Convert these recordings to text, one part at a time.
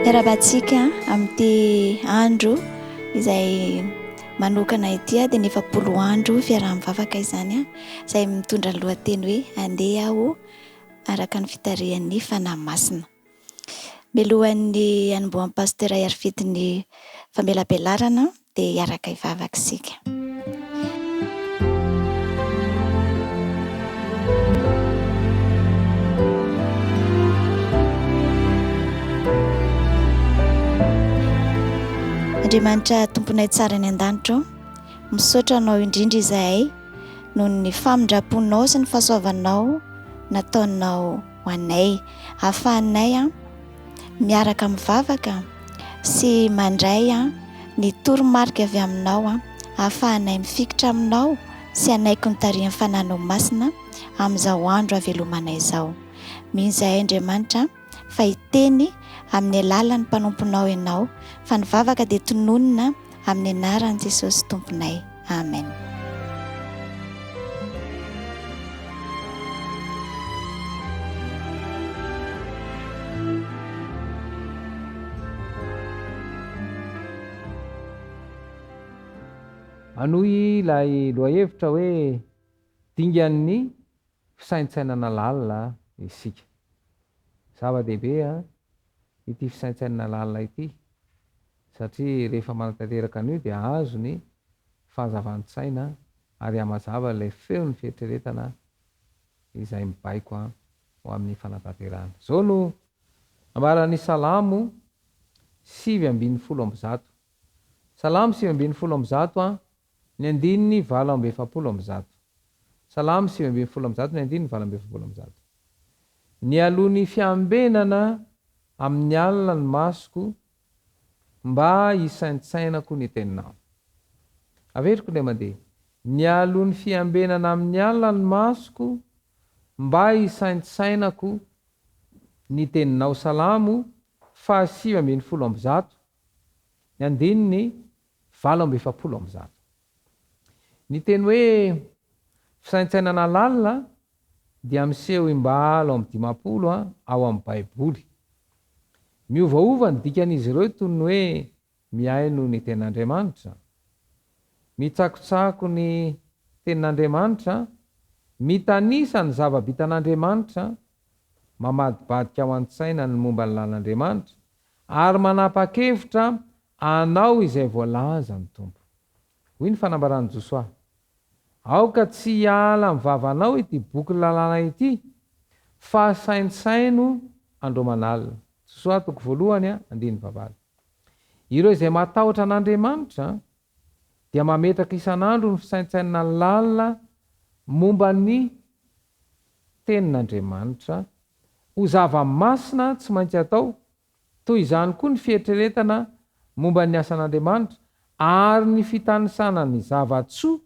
Fiarabantsika amin'ity andro izay manokana ity dia 9 andro fiaraha-mivavaka izany izay mitondra ny lohateny hoe andeha aho araka ny fitarihan'ny fanahy masina. Mialohan'ny hanombohan'ny pasitera hiarifidin'ny famelabelarana dia hiaraka hivavaka isika. Andriamanitra tomponay tsara ny an-danitra, misaotra anao indrindra izahay noho ny famindraponao sy ny fahasoavanao nataonao ho anay, ahafahanay miaraka mivavaka sy mandray ny toromarika avy aminao, ahafahanay mifikitra aminao sy anaiky ny tarihan'ny fanahinao masina amin'izao andro havelomanay izao. Mino izahay Andriamanitra fa hiteny amin'ny alalan'ny mpanomponao ianao, fa ny vavaka dia tononona amin'ny anaran'i Jesosy tomponay. Amen. Anoy ilay lohahevitra hoe dingan'ny fisaintsainana lalina isika. Zava-dehibe ity fisaintsainana lalina ity, satria rehefa manatanteraka an'io dia azo ny fahazavan-tsaina ary hamazava ilay feon'ny fieritreretana izay mibaiko ho amin'ny fanatanterahana. Zao no ambaran'ny Salamo 7:100. Salamo 7:100 ny andininy 7:700. Salamo 7:100 ny andininy 7:700. Ny alohany fiambenana amin'ny alina ny masoko mba hisaintsainako ny teninao. Averiko ilay mandeha. Ny alohany fiambenana amin'ny alina ny masoko mba hisaintsainako ny teninao. Salamo 7:100 ny andininy 7:700. Ny teny hoe fisaintsainana lalina dia miseho imbalo amin'ny 50 ao amin'ny Baiboly. Miovaova ny dikan'izy ireo toy ny hoe miaino ny tenin'Andriamanitra, mitsakotsako ny tenin'Andriamanitra, mitanisa ny zava-bitan'Andriamanitra, mamadibadika ao an-tsaina ny momba ny lalàn'Andriamanitra, ary manapa-kevitra anao izay voalaza ny Tompo. Hoy ny fanambaran'i Josoa: aoka tsy hiala amin'ny vavanao ity boky lalàna ity, fa saintsaino andro manalina. Josoa 1:9. Ireo izay matahotra an'Andriamanitra dia mametraka isan'andro ny fisaintsainana lalina momba ny tenin'Andriamanitra ho zava-masina tsy maintsy atao, toy izany koa ny fieritreretana momba ny asan'Andriamanitra ary ny fitanisana ny zava-tsoa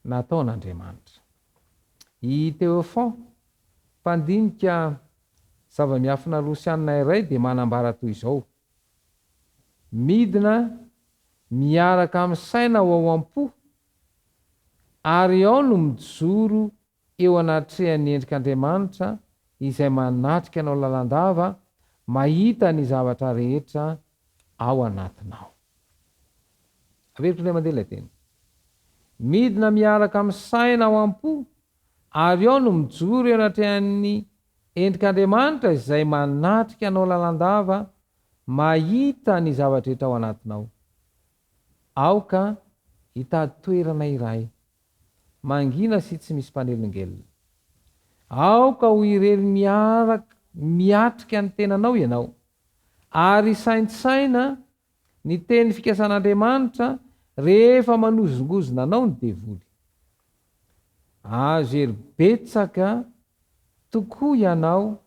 nataon'Andriamanitra. I Théophon, mpandinika zava-miafina rosianina iray, dia manambara toy izao: midina miaraka amin'ny saina ho ao am-po, ary ao no mijoro eo anatrehan'ny endrik'Andriamanitra izay manatrika anao lalandava, mahita ny zavatra rehetra ao anatinao. Averiko ilay mandeha ilay teny. Midina miaraka amin'ny saina ao am-po, ary ao no mijoro eo anatrehan'ny endrik'Andriamanitra izay manatrika anao lalandava, mahita ny zavatra rehetra ao anatinao. Aoka hitady toerana iray mangina sy tsy misy mpanelin-gelona. Aoka ho irery miatrika ny tenanao ianao, ary saintsaina ny teny fikasan'Andriamanitra rehefa manozongozona anao ny devoly. Azo ery betsaka tokoa ianao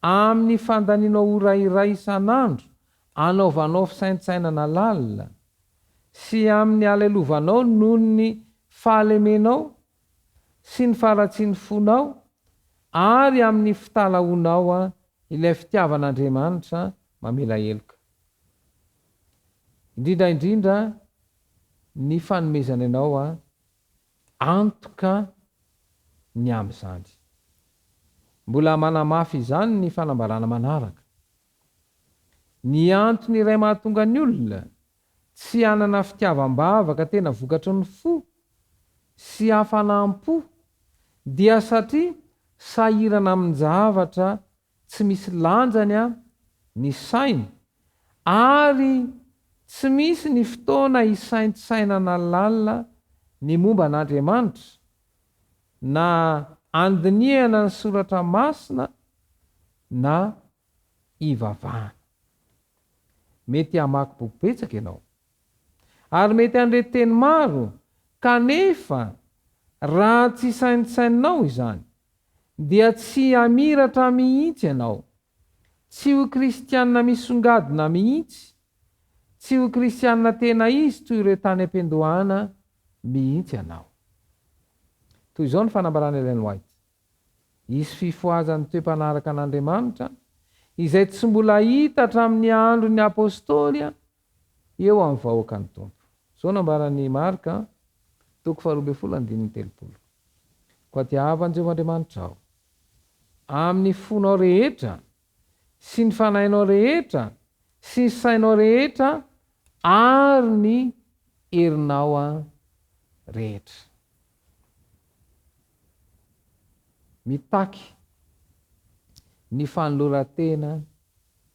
amin'ny fandanianao orairay isan'andro anaovanao fisaintsainana lalina, sy amin'ny alelovanao noho ny fahalemenao sy ny faratsian'ny fonao, ary amin'ny fitalaonao ilay fitiavan'Andriamanitra mamela heloka. Indrindra ny fanomezana ianao antoka ny amin'izany. Mbola manamafy izany ny fanambarana manaraka. ny antony iray mahatonga ny olona tsy anana fitiavam-bavaka tena vokatry ny fo sy hafanam-po dia satria sahirana amin'ny zavatra tsy misy lanjany ny sainy ary tsy misy ny fotoana isaintsainana lalina ny momba an'Andriamanitra na andinihana ny soratra masina na ivavahana. Mety hamaky boky betsaka ianao ary mety handre-teny maro kanefa raha tsy saintsainao izany dia tsy hamiratra mihitsy ianao, tsy ho kristianina misongadina mihitsy, tsy ho kristianina tena izy toy ireo tany am-piandohana mihitsy ianao. Toy izao ny fanambarana Ellen White: hisy fifoazan'ny toe-panaraka an'Andriamanitra izay tsy mbola hita hatramin'ny andro ny apôstôly eo amin'ny vahoaka ny Tompo. Zao nambaran'ny Marka 12:30. Koa tiavan'i Jehovahandriamanitra aho amin'ny fonao rehetra sy ny fanahinao rehetra sy ny sainao rehetra ary ny herinao rehetra. Mitaky ny fanoloran-tena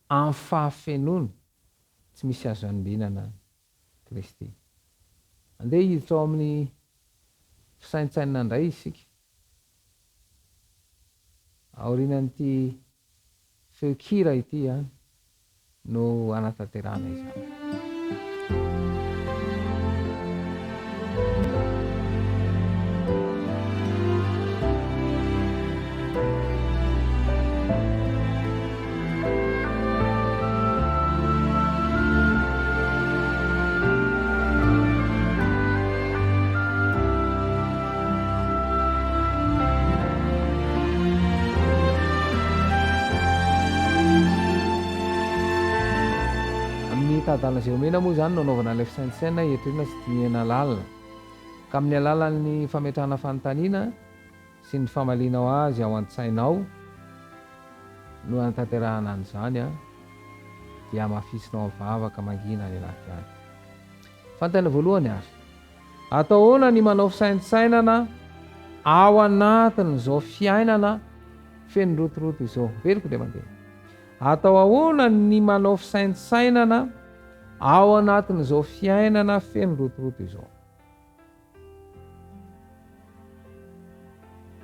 amin'ny fahafenoana tsy misy azo anobinana Kristy. Andeha hiditra ao amin'ny fisaintsainana indray isika aorianan'ity feokira ity no anatanterahana izany. Tadana izay omena moa izany no anaovana ilay fisaintsaina hiatrina sy dinihana lalina ka amin'ny alalan'ny fametrahana fanontaniana sy ny famaliana azy ao an-tsainao no anatanterahana an'izany dia mafisinao mivavaka mangina any anaty any. Fanontaniana voalohany ary: atao ahoana ny manao fisaintsainana ao anatin'izao fiainana feno rotoroto izao? Veriko dia mandeha. Atao ahoana ny manao fisaintsainana ao anatin'izao fiainana feno rotoroto izao?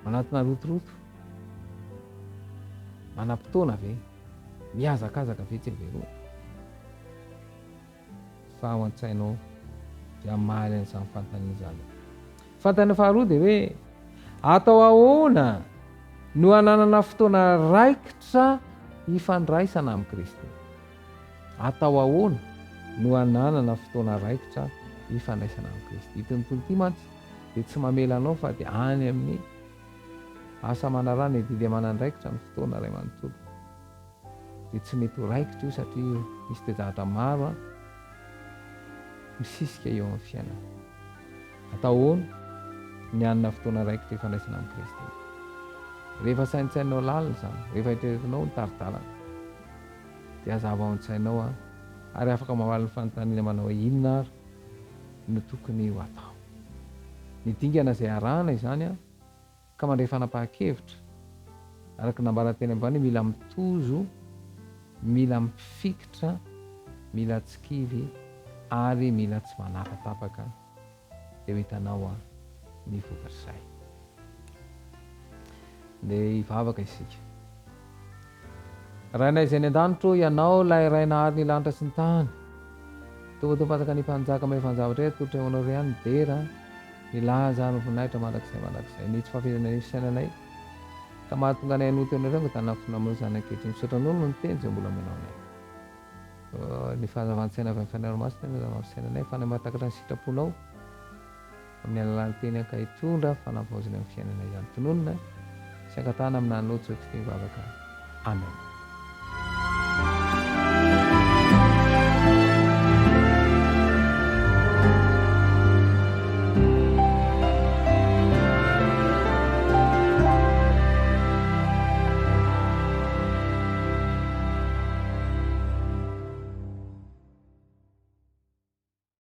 Anatina rotoroto manam-potoana ve? Mihazakazaka ve tsy aveloa? Fa ao an-tsainao dia mahaly an'izany fanontaniana izany. Fanontaniana faharoa dia hoe: atao ahoana no hananana fotoana raikitra hifandraisana amin'ny Kristy? Atao ahoana no hananana fotoana raikitra hifandraisana amin'ny Kristy? Ity tontolo ity mantsy dia tsy mamela anao fa dia any amin'ny asa manarana didy aman'andraikitra ny fotoana ray manontolo. Dia tsy mety ho raikitra io satria misy toejahatra maro misisika eo amin'ny fiainana. Atao ahoana ny hanana fotoana raikitra hifandraisana amin'ny Kristy? Rehefa saintsainao lalina izany, rehefa eritreretinao ny taridalana, dia hazava ao an-tsainao ary afaka mamaly ny fanontaniana manao hoe inona ary no tokony ho atao. Ny dingana izay arahana izany ka mandray fanapahan-kevitra araka nambaran-teny ambany: mila mitozo, mila mifikitra, mila tsy kivy ary mila tsy manapatapaka dia hitanao ny vokatra izay. Dia hivavaka isika. Rainay izay ny an-danitro, ianao ilay ray nahary ny lanitra sy ny tany, tovatopataka ny mpanjaka amin'ny fanjavatra atolotra eo anao ihany dera nilaza ny voninahitra mandrakizay ny tsy fahaferana ny fisainanay ka mahatonga anay hanoty anareo ny tany finamonjana ankehitriny. Misaotra nono ny teny izay mbola omenao anay. Ny fahazavan-tsaina avy amin'ny fanarao masina ny fisainanay fa namatakatra ny sitraponao amin'ny alalan'ny teny ankahitondra fanavaozana amin'ny fiainanay izany. Tononona sy ankatana amin'ny nanotso tsy mivavaka. Amen.